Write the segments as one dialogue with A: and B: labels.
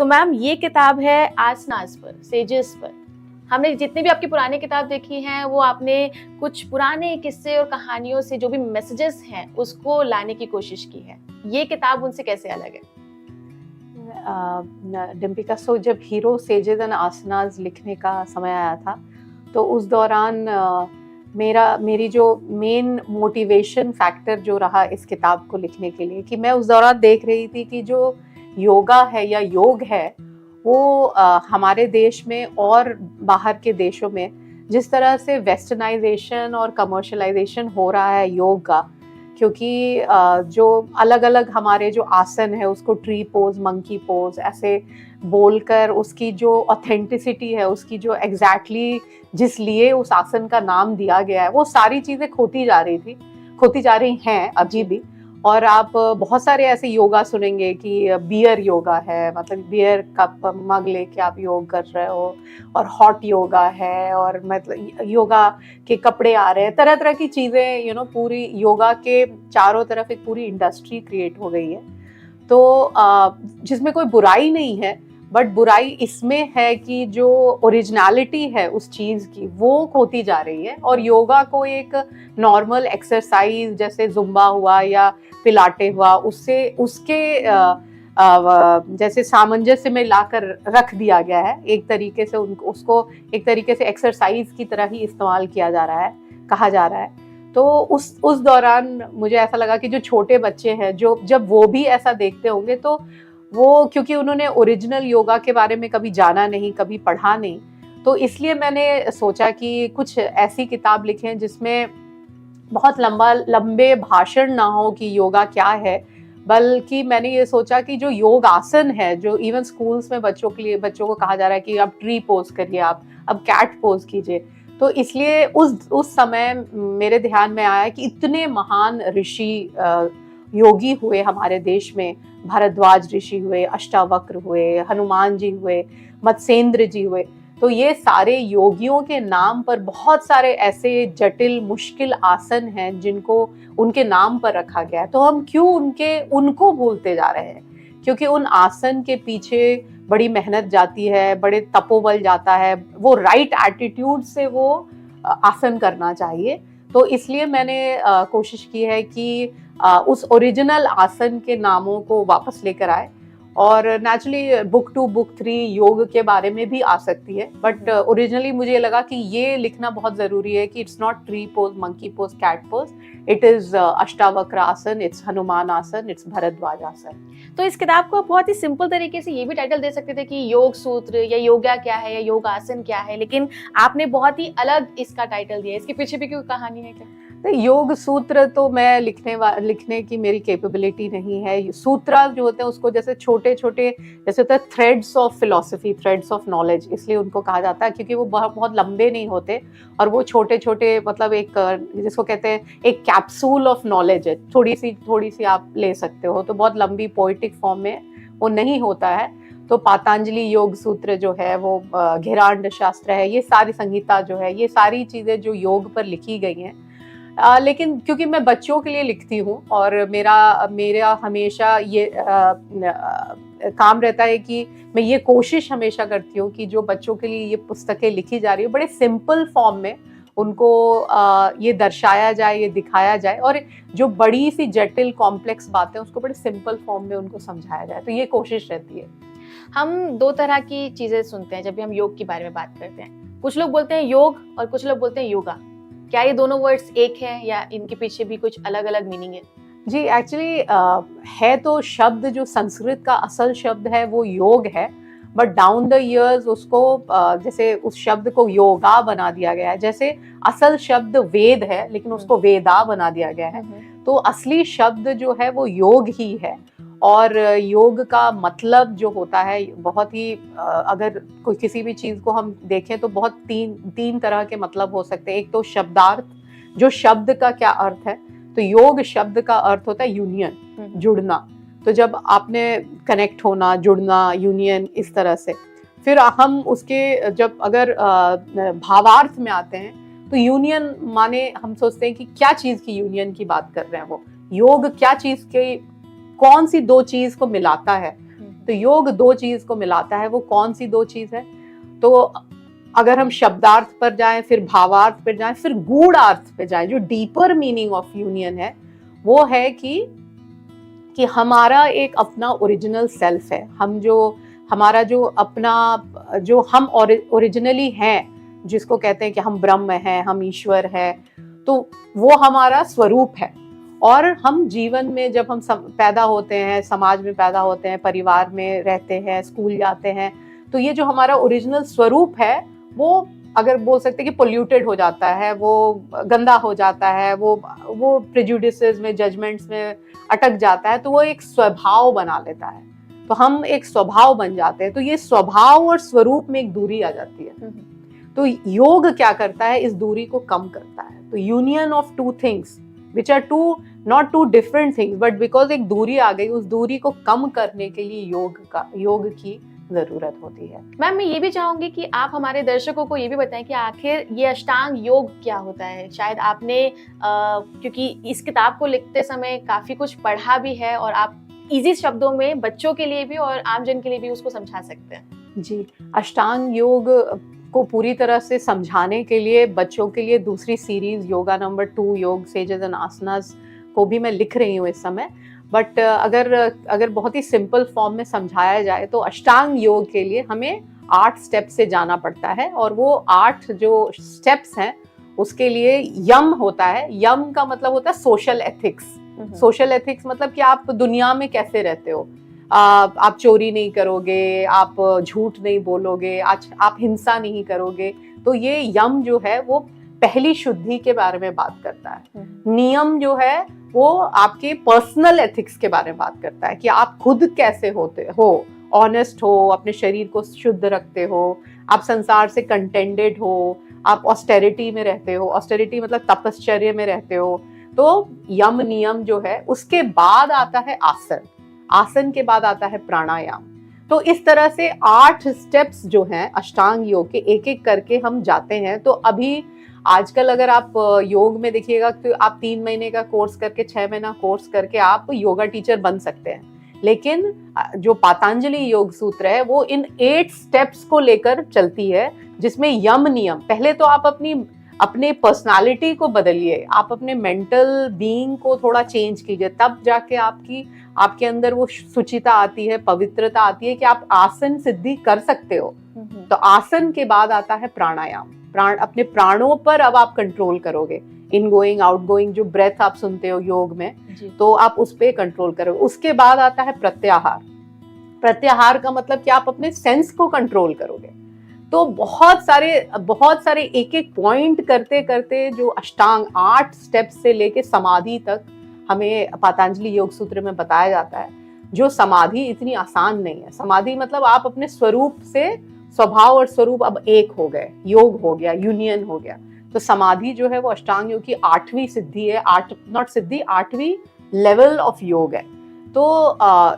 A: तो मैम ये किताब है आसनास पर, सेजेस पर। हमने जितनी भी आपकी पुरानी किताब देखी हैं वो आपने कुछ पुराने किस्से और कहानियों से जो भी मैसेजेस हैं उसको लाने की कोशिश की है। ये किताब उनसे कैसे अलग है?
B: डिम्पिका, जब हीरो सेजेस एंड आसनास लिखने का समय आया था तो उस दौरान मेरी जो मेन मोटिवेशन फैक्टर जो रहा इस किताब को लिखने के लिए कि मैं उस दौरान देख रही थी कि जो योगा है या योग है वो हमारे देश में और बाहर के देशों में जिस तरह से वेस्टर्नाइजेशन और कमर्शलाइजेशन हो रहा है योग का, क्योंकि जो अलग अलग हमारे जो आसन है उसको ट्री पोज, मंकी पोज ऐसे बोलकर उसकी जो ऑथेंटिसिटी है, उसकी जो एग्जैक्टली जिस लिए उस आसन का नाम दिया गया है, वो सारी चीज़ें खोती जा रही हैं अभी भी। और आप बहुत सारे ऐसे योगा सुनेंगे कि बियर योगा है, मतलब बियर कप मग लेके आप योग कर रहे हो, और हॉट योगा है, और मतलब योगा के कपड़े आ रहे हैं, तरह तरह की चीज़ें पूरी योगा के चारों तरफ एक पूरी इंडस्ट्री क्रिएट हो गई है। तो जिसमें कोई बुराई नहीं है, बट बुराई इसमें है कि जो ओरिजिनलिटी है उस चीज़ की वो खोती जा रही है, और योगा को एक नॉर्मल एक्सरसाइज जैसे जुम्बा हुआ या पिलाटे हुआ उसके जैसे सामंजस्य में लाकर रख दिया गया है। एक तरीके से उसको एक तरीके से एक्सरसाइज की तरह ही इस्तेमाल किया जा रहा है, कहा जा रहा है। तो उस दौरान मुझे ऐसा लगा कि जो छोटे बच्चे हैं जो जब वो भी ऐसा देखते होंगे तो वो, क्योंकि उन्होंने ओरिजिनल योगा के बारे में कभी जाना नहीं, कभी पढ़ा नहीं, तो इसलिए मैंने सोचा कि कुछ ऐसी किताब लिखें जिसमें बहुत लंबे भाषण ना हो कि योगा क्या है, बल्कि मैंने ये सोचा कि जो योग आसन है, जो इवन स्कूल्स में बच्चों को कहा जा रहा है कि आप ट्री पोज करिए, आप अब कैट पोज कीजिए, तो इसलिए उस समय मेरे ध्यान में आया कि इतने महान ऋषि योगी हुए हमारे देश में, भारद्वाज ऋषि हुए, अष्टावक्र हुए, हनुमान जी हुए, मत्स्येंद्र जी हुए, तो ये सारे योगियों के नाम पर बहुत सारे ऐसे जटिल मुश्किल आसन हैं जिनको उनके नाम पर रखा गया है। तो हम क्यों उनको भूलते जा रहे हैं? क्योंकि उन आसन के पीछे बड़ी मेहनत जाती है, बड़े तपोबल जाता है, वो राइट एटीट्यूड से वो आसन करना चाहिए। तो इसलिए मैंने कोशिश की है कि उस ओरिजिनल आसन के नामों को वापस लेकर आए, और नेचुरली बुक 2 बुक 3 योग के बारे में भी आ सकती है, बट ओरिजिनली मुझे लगा कि ये लिखना बहुत ज़रूरी है कि it's not tree pose, monkey pose, cat pose, it is Ashtavakra asana, it's Hanuman आसन, इट्स भरद्वाज आसन।
A: तो इस किताब को बहुत ही सिंपल तरीके से ये भी टाइटल दे सकते थे कि योग सूत्र या योगा क्या है या योग आसन क्या है, लेकिन आपने बहुत ही अलग इसका टाइटल दिया। इसके पीछे भी कोई कहानी है क्या?
B: योग सूत्र तो मैं लिखने की मेरी कैपेबिलिटी नहीं है। सूत्र जो होते हैं उसको जैसे छोटे छोटे जैसे होता है threads of philosophy, threads of knowledge, इसलिए उनको कहा जाता है क्योंकि वो बहुत लंबे नहीं होते, और वो छोटे छोटे मतलब एक जिसको कहते हैं एक कैप्सूल ऑफ नॉलेज है, थोड़ी सी आप ले सकते हो, तो बहुत लंबी पोइटिक फॉर्म में वो नहीं होता है। तो पातंजलि योग सूत्र जो है वो घेरांड शास्त्र है, ये सारी संहिता जो है, ये सारी चीज़ें जो योग पर लिखी गई हैं। लेकिन क्योंकि मैं बच्चों के लिए लिखती हूँ और मेरा हमेशा ये काम रहता है कि मैं ये कोशिश हमेशा करती हूँ कि जो बच्चों के लिए ये पुस्तकें लिखी जा रही है बड़े सिंपल फॉर्म में उनको ये दर्शाया जाए, ये दिखाया जाए, और जो बड़ी सी जटिल कॉम्प्लेक्स बातें उसको बड़े सिंपल फॉर्म में उनको समझाया जाए, तो ये कोशिश रहती है।
A: हम 2 तरह की चीजें सुनते हैं जब भी हम योग के बारे में बात करते हैं। कुछ लोग बोलते हैं योग और कुछ लोग बोलते हैं योगा। क्या ये दोनों वर्ड्स एक है या इनके पीछे भी कुछ अलग अलग मीनिंग है?
B: जी, एक्चुअली है तो शब्द जो संस्कृत का असल शब्द है वो योग है, बट डाउन द ईयर्स उसको जैसे उस शब्द को योगा बना दिया गया है। जैसे असल शब्द वेद है लेकिन उसको वेदा बना दिया गया है, तो असली शब्द जो है वो योग ही है। और योग का मतलब जो होता है बहुत ही अगर कोई किसी भी चीज़ को हम देखें तो बहुत तीन तरह के मतलब हो सकते हैं। एक तो शब्दार्थ, जो शब्द का क्या अर्थ है, तो योग शब्द का अर्थ होता है यूनियन, जुड़ना। तो जब आपने कनेक्ट होना, जुड़ना, यूनियन, इस तरह से फिर हम उसके जब अगर भावार्थ में आते हैं तो यूनियन माने हम सोचते हैं कि क्या चीज़ की यूनियन की बात कर रहे हैं वो, योग क्या चीज़ के, कौन सी 2 चीज़ को मिलाता है, तो योग दो चीज को मिलाता है। वो कौन सी दो चीज है? तो अगर हम शब्दार्थ पर जाएं, फिर भावार्थ पर जाएं, फिर गूढ़ार्थ पे जाएं, जो डीपर मीनिंग ऑफ यूनियन है वो है कि हमारा एक अपना ओरिजिनल सेल्फ है। हम जो हमारा जो अपना जो हम ओरिजिनली हैं, जिसको कहते हैं कि हम ब्रह्म हैं, हम ईश्वर है, तो वो हमारा स्वरूप है। और हम जीवन में जब हम पैदा होते हैं, समाज में पैदा होते हैं, परिवार में रहते हैं, स्कूल जाते हैं, तो ये जो हमारा ओरिजिनल स्वरूप है वो अगर बोल सकते हैं कि पोल्यूटेड हो जाता है, वो गंदा हो जाता है, वो प्रेजुडिसेस में, जजमेंट्स में अटक जाता है, तो वो एक स्वभाव बना लेता है। तो हम एक स्वभाव बन जाते हैं। तो ये स्वभाव और स्वरूप में एक दूरी आ जाती है। तो योग क्या करता है? इस दूरी को कम करता है। तो union of two things which are two not two different things, but because एक दूरी आ गई, उस दूरी को कम करने के लिए योग की जरूरत होती है।
A: मैम, मैं ये भी चाहूंगी कि आप हमारे दर्शकों को ये भी बताएं कि आखिर ये अष्टांग योग क्या होता है। शायद आपने क्योंकि इस किताब को लिखते समय काफी कुछ पढ़ा भी है और आप इजी शब्दों में बच्चों के लिए भी और आमजन के लिए भी उसको समझा सकते हैं।
B: जी, अष्टांग योग को पूरी तरह से समझाने के लिए बच्चों के लिए दूसरी सीरीज योगा नंबर 2 योग सेजेस एंड आसनास को भी मैं लिख रही हूँ इस समय। बट अगर बहुत ही सिंपल फॉर्म में समझाया जाए तो अष्टांग योग के लिए हमें 8 स्टेप से जाना पड़ता है। और वो 8 जो स्टेप्स हैं उसके लिए यम होता है। यम का मतलब होता है सोशल एथिक्स। सोशल एथिक्स मतलब कि आप दुनिया में कैसे रहते हो। आप चोरी नहीं करोगे, आप झूठ नहीं बोलोगे, आप हिंसा नहीं करोगे। तो ये यम जो है वो पहली शुद्धि के बारे में बात करता है। नियम जो है वो आपके पर्सनल एथिक्स के बारे में बात करता है कि आप खुद कैसे होते हो, ऑनेस्ट हो, अपने शरीर को शुद्ध रखते हो, आप संसार से कंटेंटेड हो, आप ऑस्टेरिटी में रहते हो। ऑस्टेरिटी मतलब तपश्चर्या में रहते हो। तो यम नियम जो है, उसके बाद आता है आसन। आसन के बाद आता है प्राणायाम। तो इस तरह से 8 स्टेप्स जो हैं अष्टांग योग के, एक एक करके हम जाते हैं। तो अभी आजकल अगर आप योग में देखिएगा तो आप 3 महीने का कोर्स करके, 6 महीना कोर्स करके आप योगा टीचर बन सकते हैं। लेकिन जो पतंजलि योग सूत्र है वो इन 8 स्टेप्स को लेकर चलती है, जिसमें यम नियम, पहले तो आप अपने पर्सनालिटी को बदलिए, आप अपने मेंटल बीइंग को थोड़ा चेंज कीजिए, तब जाके आपके अंदर वो शुचिता आती है, पवित्रता आती है कि आप आसन सिद्धि कर सकते हो। तो आसन के बाद आता है प्राणायाम। अपने प्राणों पर अब आप कंट्रोल करोगे। इन गोइंग, आउट गोइंग जो ब्रेथ आप सुनते हो योग में, तो आप उस पे कंट्रोल करोगे। उसके बाद आता है प्रत्याहार। प्रत्याहार का मतलब कि आप अपने सेंस को कंट्रोल करोगे। तो बहुत सारे एक एक पॉइंट करते करते जो अष्टांग 8 स्टेप्स से लेके समाधि तक हमें पतंजलि योग सूत्र में बताया जाता है। जो समाधि इतनी आसान नहीं है। समाधि मतलब आप अपने स्वरूप से, स्वभाव और स्वरूप अब एक हो गए, योग हो गया, यूनियन हो गया। तो समाधि जो है वो अष्टांग योग की 8वीं सिद्धि है। 8वीं लेवल ऑफ योग है। तो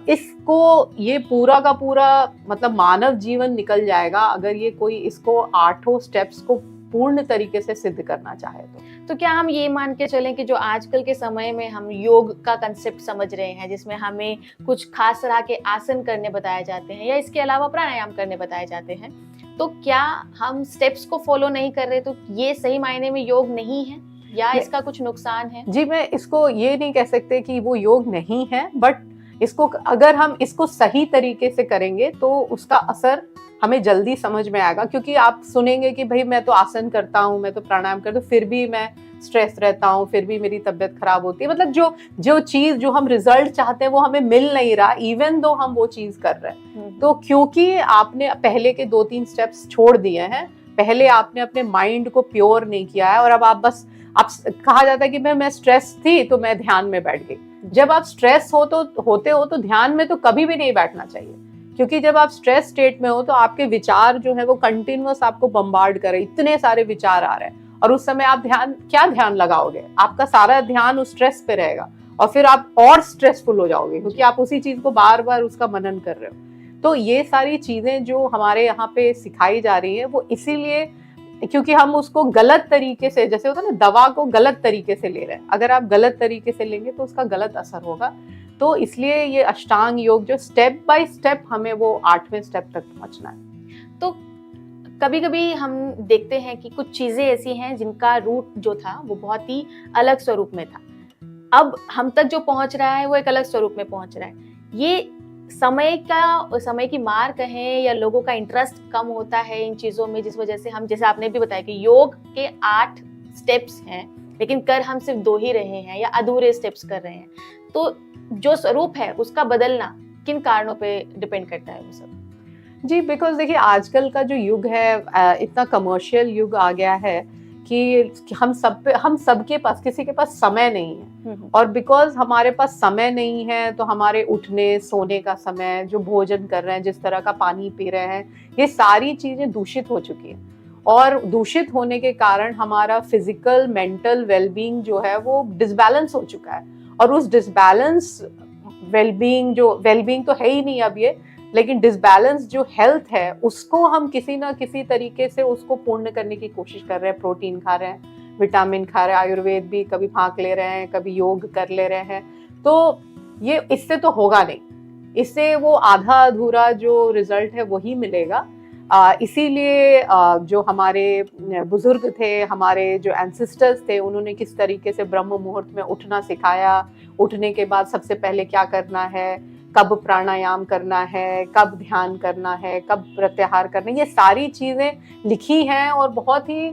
B: इसको ये पूरा का पूरा मतलब मानव जीवन निकल जाएगा अगर ये कोई इसको 8 स्टेप्स को पूर्ण तरीके से सिद्ध करना चाहे तो
A: क्या हम ये मान के चलें कि जो आजकल के समय में हम योग का कंसेप्ट समझ रहे हैं, जिसमें हमें कुछ खास तरह के आसन करने बताए जाते हैं या इसके अलावा प्राणायाम करने बताए जाते हैं, तो क्या हम स्टेप्स को फॉलो नहीं कर रहे तो ये सही मायने में योग नहीं है या इसका कुछ नुकसान है?
B: जी, मैं इसको ये नहीं कह सकते कि वो योग नहीं है, बट इसको अगर हम इसको सही तरीके से करेंगे तो उसका असर हमें जल्दी समझ में आएगा। क्योंकि आप सुनेंगे कि भाई मैं तो आसन करता हूँ, मैं तो प्राणायाम करता हूँ, फिर भी मैं स्ट्रेस रहता हूँ, फिर भी मेरी तबीयत खराब होती है। मतलब जो चीज जो हम रिजल्ट चाहते हैं वो हमें मिल नहीं रहा, इवन दो हम वो चीज कर रहे हैं। तो क्योंकि आपने पहले के 2-3 स्टेप्स छोड़ दिए हैं, पहले आपने अपने माइंड को प्योर नहीं किया है, और अब आप कहा जाता है कि मैं स्ट्रेस थी तो मैं ध्यान में बैठ गई। जब आप स्ट्रेस होते हो तो ध्यान में तो कभी भी नहीं बैठना चाहिए, क्योंकि जब आप स्ट्रेस स्टेट में हो तो आपके विचार जो है वो कंटिन्यूअस आपको बम्बार्ड करे, इतने सारे विचार आ रहे हैं, और उस समय आप क्या ध्यान लगाओगे? आपका सारा ध्यान उस स्ट्रेस पे रहेगा और फिर आप और स्ट्रेसफुल हो जाओगे, क्योंकि आप उसी चीज को बार बार उसका मनन कर रहे हो। तो ये सारी चीजें जो हमारे यहाँ पे सिखाई जा रही है वो इसीलिए क्योंकि हम उसको गलत तरीके से, जैसे होता है ना, दवा को गलत तरीके से ले रहे हैं। अगर आप गलत तरीके से लेंगे तो उसका गलत असर होगा। तो इसलिए ये अष्टांग योग जो स्टेप बाय स्टेप हमें वो 8वें स्टेप तक पहुंचना है।
A: तो कभी कभी हम देखते हैं कि कुछ चीजें ऐसी हैं जिनका रूट जो था वो बहुत ही अलग स्वरूप में था, अब हम तक जो पहुंच रहा है वो एक अलग स्वरूप में पहुंच रहा है। ये समय की मार कहें या लोगों का इंटरेस्ट कम होता है इन चीजों में, जिस वजह से हम, जैसे आपने भी बताया कि योग के 8 स्टेप्स हैं लेकिन कर हम सिर्फ 2 ही रहे हैं या अधूरे स्टेप्स कर रहे हैं, तो जो स्वरूप है उसका बदलना किन कारणों पे डिपेंड करता है वो सब?
B: जी, बिकॉज देखिए आजकल का जो युग है इतना कमर्शियल युग आ गया है कि हम सबके पास, किसी के पास समय नहीं है। और बिकॉज हमारे पास समय नहीं है तो हमारे उठने सोने का समय, जो भोजन कर रहे हैं, जिस तरह का पानी पी रहे हैं, ये सारी चीजें दूषित हो चुकी हैं। और दूषित होने के कारण हमारा फिजिकल मेंटल वेलबींग जो है वो डिसबैलेंस हो चुका है। और उस डिसबैलेंस वेलबींग तो है ही नहीं अब ये, लेकिन डिसबैलेंस जो हेल्थ है उसको हम किसी ना किसी तरीके से उसको पूर्ण करने की कोशिश कर रहे हैं। प्रोटीन खा रहे हैं, विटामिन खा रहे हैं, आयुर्वेद भी कभी फाँक ले रहे हैं, कभी योग कर ले रहे हैं। तो ये इससे तो होगा नहीं, इससे वो आधा अधूरा जो रिजल्ट है वही मिलेगा। इसीलिए जो हमारे बुजुर्ग थे, हमारे जो एंसेस्टर्स थे, उन्होंने किस तरीके से ब्रह्म मुहूर्त में उठना सिखाया, उठने के बाद सबसे पहले क्या करना है, कब प्राणायाम करना है, कब ध्यान करना है, कब प्रत्याहार करना है, ये सारी चीजें लिखी हैं और बहुत ही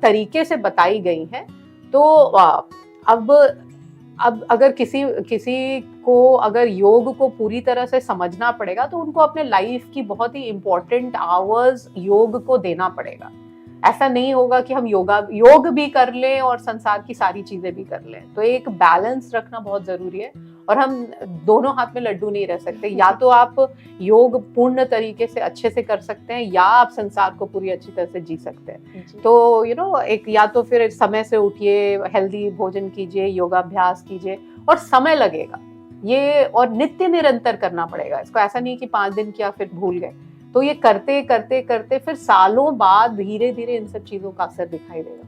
B: तरीके से बताई गई हैं। तो अब अगर किसी को अगर योग को पूरी तरह से समझना पड़ेगा तो उनको अपने लाइफ की बहुत ही इम्पोर्टेंट आवर्स योग को देना पड़ेगा। ऐसा नहीं होगा कि हम योग भी कर लें और संसार की सारी चीजें भी कर लें। तो एक बैलेंस रखना बहुत जरूरी है और हम दोनों हाथ में लड्डू नहीं रह सकते। या तो आप योग पूर्ण तरीके से अच्छे से कर सकते हैं या आप संसार को पूरी अच्छी तरह से जी सकते हैं। तो एक या तो फिर समय से उठिए, हेल्दी भोजन कीजिए, योगाभ्यास कीजिए, और समय लगेगा ये, और नित्य निरंतर करना पड़ेगा इसको। ऐसा नहीं कि 5 दिन किया फिर भूल गए। तो ये करते करते करते फिर सालों बाद धीरे धीरे इन सब चीजों का असर दिखाई देगा।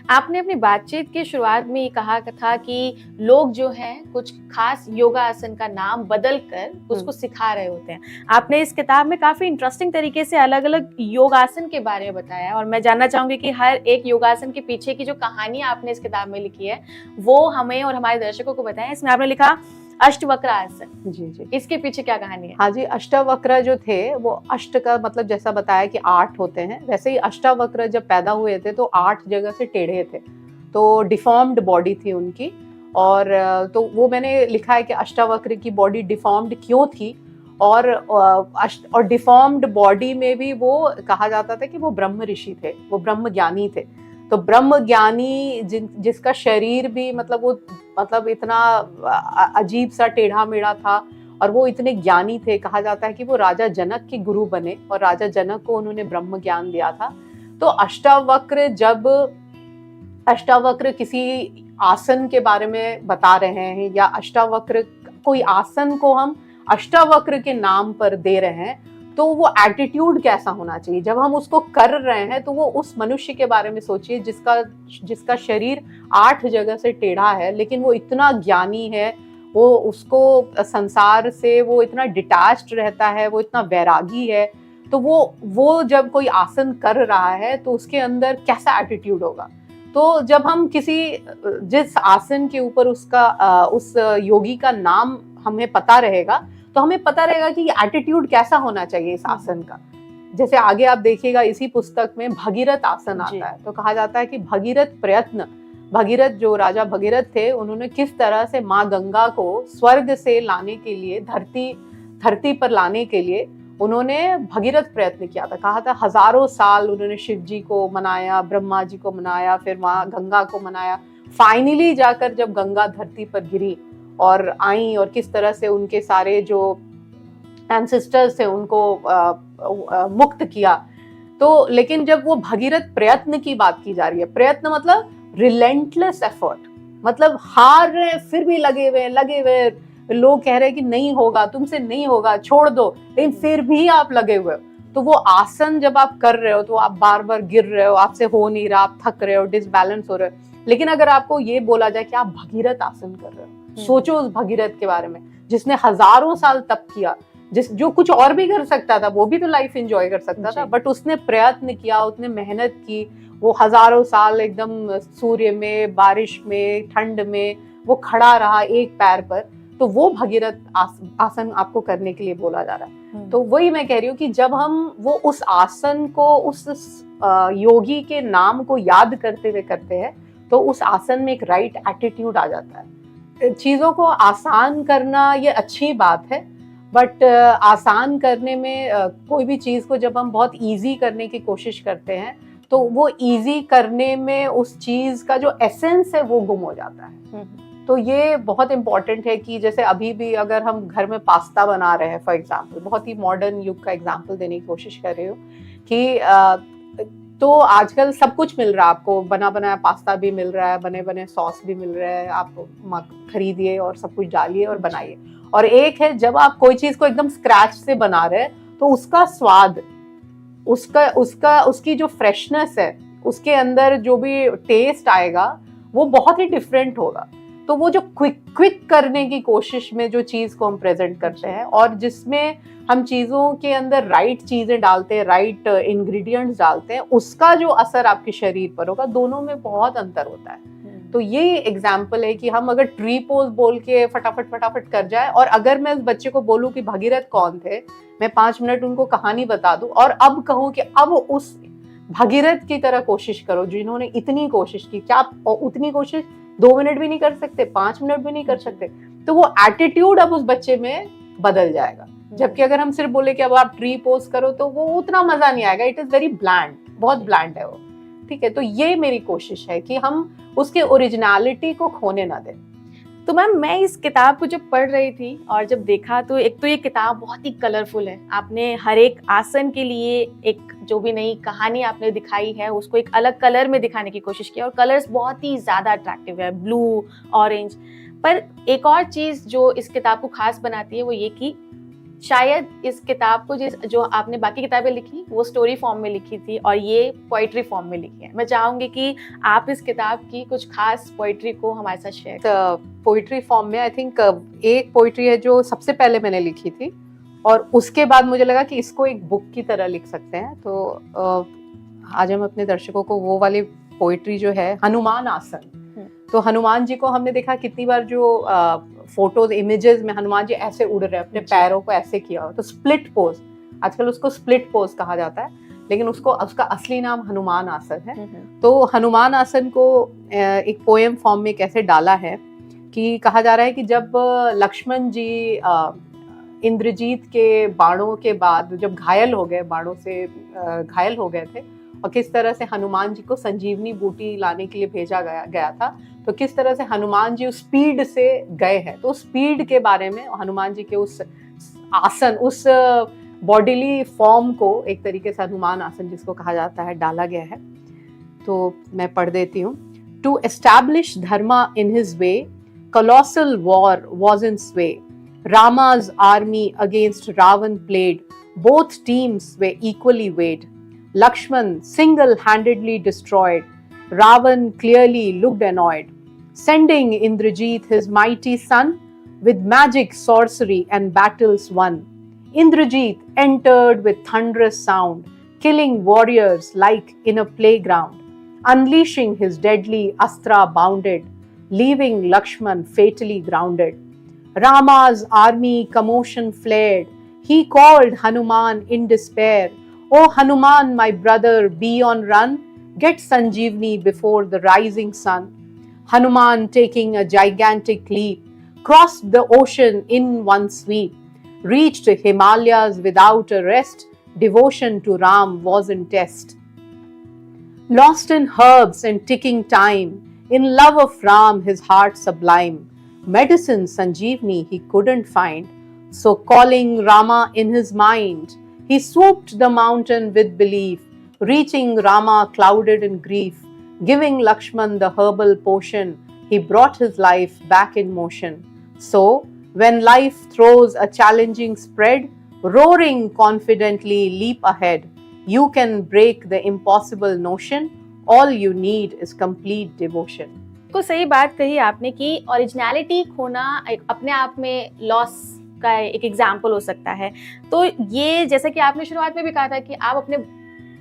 A: आपने अपनी बातचीत की शुरुआत में ये कहा था कि लोग जो हैं कुछ खास योगा आसन का नाम बदल कर उसको सिखा रहे होते हैं। आपने इस किताब में काफी इंटरेस्टिंग तरीके से अलग अलग योगासन के बारे में बताया और मैं जानना चाहूंगी कि हर एक योगासन के पीछे की जो कहानी आपने इस किताब में लिखी है वो हमें और हमारे दर्शकों को बताएं। इसमें आपने लिखा अष्टवक्र आसन।
B: जी,
A: इसके पीछे क्या कहानी है?
B: हाँ जी, अष्टवक्र जो थे वो अष्ट का मतलब जैसा बताया कि 8 होते हैं, वैसे ही अष्टवक्र जब पैदा हुए थे तो 8 जगह से टेढ़े थे, तो डिफॉर्म्ड बॉडी थी उनकी। और तो वो मैंने लिखा है कि अष्टवक्र की बॉडी डिफॉर्म्ड क्यों थी, और डिफॉर्म्ड बॉडी में भी वो कहा जाता था कि वो ब्रह्म ऋषि थे, वो ब्रह्म ज्ञानी थे। तो ब्रह्म ज्ञानी जिसका शरीर भी मतलब इतना अजीब सा टेढ़ा मेढ़ा था और वो इतने ज्ञानी थे, कहा जाता है कि वो राजा जनक के गुरु बने और राजा जनक को उन्होंने ब्रह्म ज्ञान दिया था। तो अष्टावक्र किसी आसन के बारे में बता रहे हैं या अष्टावक्र कोई आसन को हम अष्टावक्र के नाम पर दे रहे हैं, तो वो एटीट्यूड कैसा होना चाहिए जब हम उसको कर रहे हैं। तो वो उस मनुष्य के बारे में सोचिए जिसका शरीर 8 जगह से टेढ़ा है, लेकिन वो इतना ज्ञानी है, वो उसको संसार से वो इतना डिटैच्ड रहता है, वो इतना वैरागी है। तो वो जब कोई आसन कर रहा है तो उसके अंदर कैसा एटीट्यूड होगा। तो जब हम जिस आसन के ऊपर उस योगी का नाम हमें पता रहेगा तो हमें पता रहेगा कि एटीट्यूड कैसा होना चाहिए इस आसन का। जैसे आगे आप देखिएगा इसी पुस्तक में भगीरथ आसन आता है, तो कहा जाता है कि भगीरथ जो राजा भगीरथ थे, उन्होंने किस तरह से माँ गंगा को स्वर्ग से लाने के लिए, धरती पर लाने के लिए उन्होंने भगीरथ प्रयत्न किया था। कहा था हजारों साल उन्होंने शिव जी को मनाया, ब्रह्मा जी को मनाया, फिर माँ गंगा को मनाया। फाइनली जाकर जब गंगा धरती पर गिरी और आई और किस तरह से उनके सारे जो एंसेस्टर्स थे उनको मुक्त किया। तो लेकिन जब वो भगीरथ प्रयत्न की बात की जा रही है, प्रयत्न मतलब रिलेंटलेस एफर्ट, मतलब हार रहे फिर भी लगे हुए, लोग कह रहे हैं कि नहीं होगा, तुमसे नहीं होगा, छोड़ दो, लेकिन फिर भी आप लगे हुए हो। तो वो आसन जब आप कर रहे हो तो आप बार बार गिर रहे हो, आपसे हो नहीं रहा, आप थक रहे हो, डिसबैलेंस हो रहे हो। लेकिन अगर आपको ये बोला जाए कि आप भगीरथ आसन कर रहे हो सोचो उस भगीरथ के बारे में जिसने हजारों साल तप किया, जो कुछ और भी कर सकता था, वो भी तो लाइफ एंजॉय कर सकता था, बट उसने प्रयत्न किया, उसने मेहनत की, वो हजारों साल एकदम सूर्य में, बारिश में, ठंड में वो खड़ा रहा एक पैर पर। तो वो भगीरथ आसन आपको करने के लिए बोला जा रहा है। तो वही मैं कह रही हूँ कि जब हम वो उस आसन को, उस योगी के नाम को याद करते हुए करते हैं, तो उस आसन में एक राइट एटीट्यूड आ जाता है। चीजों को आसान करना ये अच्छी बात है, बट आसान करने में कोई भी चीज को जब हम बहुत इजी करने की कोशिश करते हैं, तो वो इजी करने में उस चीज का जो एसेंस है वो गुम हो जाता है। तो ये बहुत इम्पोर्टेंट है कि जैसे अभी भी अगर हम घर में पास्ता बना रहे हैं, फॉर एग्जाम्पल, बहुत ही मॉडर्न युग का एग्जाम्पल देने की कोशिश कर रही हूँ कि तो आजकल सब कुछ मिल रहा है आपको, बना बनाया पास्ता भी मिल रहा है, बने बने सॉस भी मिल रहे हैं, आप खरीदिए और सब कुछ डालिए और बनाइए। और एक है जब आप कोई चीज को एकदम स्क्रैच से बना रहे हैं, तो उसका स्वाद, उसकी जो फ्रेशनेस है, उसके अंदर जो भी टेस्ट आएगा वो बहुत ही डिफरेंट होगा। तो वो जो क्विक करने की कोशिश में जो चीज को हम प्रेजेंट करते हैं, और जिसमें हम चीजों के अंदर राइट चीजें डालते हैं, राइट इंग्रेडिएंट्स डालते हैं, उसका जो असर आपके शरीर पर होगा, दोनों में बहुत अंतर होता है। तो ये एग्जाम्पल है कि हम अगर ट्री पोज बोल के फटाफट कर जाए, और अगर मैं उस बच्चे को बोलूं कि भगीरथ कौन थे, मैं 5 मिनट उनको कहानी बता दूं, और अब कहूं कि अब उस भगीरथ की तरह कोशिश करो जिन्होंने इतनी कोशिश की, क्या आप उतनी कोशिश 2 मिनट भी नहीं कर सकते, 5 मिनट भी नहीं कर सकते? तो वो एटीट्यूड अब उस बच्चे में बदल जाएगा। जबकि अगर हम सिर्फ बोले कि अब आप ट्री पोज करो, तो वो उतना मजा नहीं आएगा, इट इज वेरी ब्लैंड, बहुत ब्लैंड है वो। ठीक है, तो ये मेरी कोशिश है कि हम उसके ओरिजिनलिटी को खोने ना दें।
A: तो मैम, मैं इस किताब को जब पढ़ रही थी और जब देखा, तो एक तो ये किताब बहुत ही कलरफुल है। आपने हर एक आसन के लिए एक जो भी नई कहानी आपने दिखाई है, उसको एक अलग कलर में दिखाने की कोशिश की, और कलर्स बहुत ही ज़्यादा अट्रैक्टिव है, ब्लू, ऑरेंज। पर एक और चीज़ जो इस किताब को खास बनाती है वो ये कि शायद इस किताब को जो आपने बाकी किताबें लिखी वो स्टोरी फॉर्म में लिखी थी, और ये पोइट्री फॉर्म में लिखी है। मैं चाहूंगी कि आप इस किताब की कुछ खास पोइट्री को हमारे साथ शेयर करें।
B: पोइट्री फॉर्म में आई थिंक एक पोइट्री है जो सबसे पहले मैंने लिखी थी, और उसके बाद मुझे लगा कि इसको एक बुक की तरह लिख सकते हैं। तो आज हम अपने दर्शकों को वो वाली पोइट्री जो है, हनुमान आसन। तो हनुमान जी को हमने देखा कितनी बार, जो फोटोज, इमेजेस में हनुमान जी ऐसे उड़ रहे हैं, अपने पैरों को ऐसे किया हो, तो स्प्लिट पोज, आजकल उसको स्प्लिट पोज कहा जाता है, लेकिन उसका असली नाम हनुमान आसन है। तो हनुमान आसन को एक पोएम फॉर्म में कैसे डाला है कि कहा जा रहा है कि जब लक्ष्मण जी इंद्रजीत के बाणों के बाद जब घायल हो गए, बाणों से घायल हो गए थे, और किस तरह से हनुमान जी को संजीवनी बूटी लाने के लिए भेजा गया था, तो किस तरह से हनुमान जी उस स्पीड से गए हैं। तो स्पीड के बारे में, हनुमान जी के उस आसन, उस बॉडीली फॉर्म को एक तरीके से हनुमान आसन जिसको कहा जाता है, डाला गया है। तो मैं पढ़ देती हूँ। To establish dharma in his way, colossal war was in sway. Rama's army against Ravan played. Both teams were equally weighed. Lakshman single-handedly destroyed. Ravan clearly looked annoyed. Sending Indrajit his mighty son, with magic, sorcery and battles won. Indrajit entered with thunderous sound, killing warriors like in a playground. Unleashing his deadly astra bounded, leaving Lakshman fatally grounded. Rama's army commotion flared. He called Hanuman in despair. "O Hanuman, my brother, be on run. Get Sanjeevani before the rising sun." Hanuman, taking a gigantic leap, crossed the ocean in one sweep, reached Himalayas without a rest. Devotion to Ram was in test. Lost in herbs and ticking time, in love of Ram his heart sublime, medicine Sanjeevani he couldn't find, so calling Rama in his mind, he swooped the mountain with belief, reaching Rama clouded in grief, giving Lakshman the herbal potion, he brought his life back in motion. So, when life throws a challenging spread, roaring confidently leap ahead, you can break the impossible notion. All you need is complete devotion.
A: बिल्कुल सही बात कही आपने कि originality खोना एक अपने आप में लॉस का एक एग्जाम्पल हो सकता है। तो ये जैसा कि आपने शुरुआत में भी कहा था कि आप अपने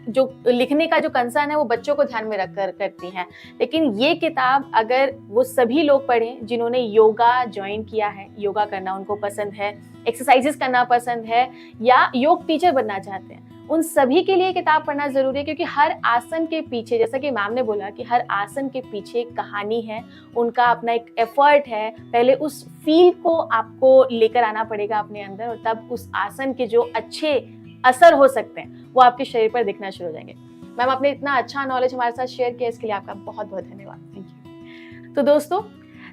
A: जो लिखने का जो कंसर्न है वो बच्चों को ध्यान में रखकर करती हैं, लेकिन ये किताब अगर वो सभी लोग पढ़ें जिन्होंने योगा ज्वाइन किया है, योगा करना उनको पसंद है, एक्सरसाइजेस करना पसंद है या योग टीचर बनना चाहते हैं, उन सभी के लिए किताब पढ़ना जरूरी है। क्योंकि हर आसन के पीछे, जैसा कि मैम ने बोला कि हर आसन के पीछे एक कहानी है, उनका अपना एक एफर्ट है। पहले उस फील को आपको लेकर आना पड़ेगा अपने अंदर, और तब उस आसन के जो अच्छे असर हो सकते हैं वो आपके शरीर पर दिखना शुरू हो जाएंगे। मैम, आपने इतना अच्छा नॉलेज हमारे साथ शेयर किया, इसके लिए आपका बहुत बहुत धन्यवाद। Thank you. तो दोस्तों,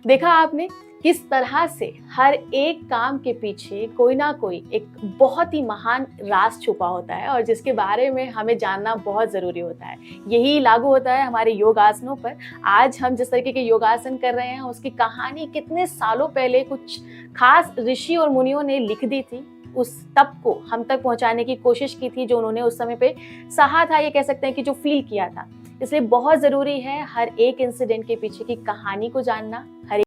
A: देखा आपने किस तरह से हर एक काम के पीछे कोई ना कोई एक बहुत ही महान राज छुपा होता है और जिसके बारे में हमें जानना बहुत ज़रूरी होता है। यही लागू होता है हमारे योगासनों पर। आज हम जिस तरीके के योगासन कर रहे हैं उसकी कहानी कितने सालों पहले कुछ खास ऋषि और मुनियों ने लिख दी थी, उस तप को हम तक पहुंचाने की कोशिश की थी जो उन्होंने उस समय पे सहा था, ये कह सकते हैं कि जो फील किया था। इसलिए बहुत ज़रूरी है हर एक इंसिडेंट के पीछे की कहानी को जानना, हर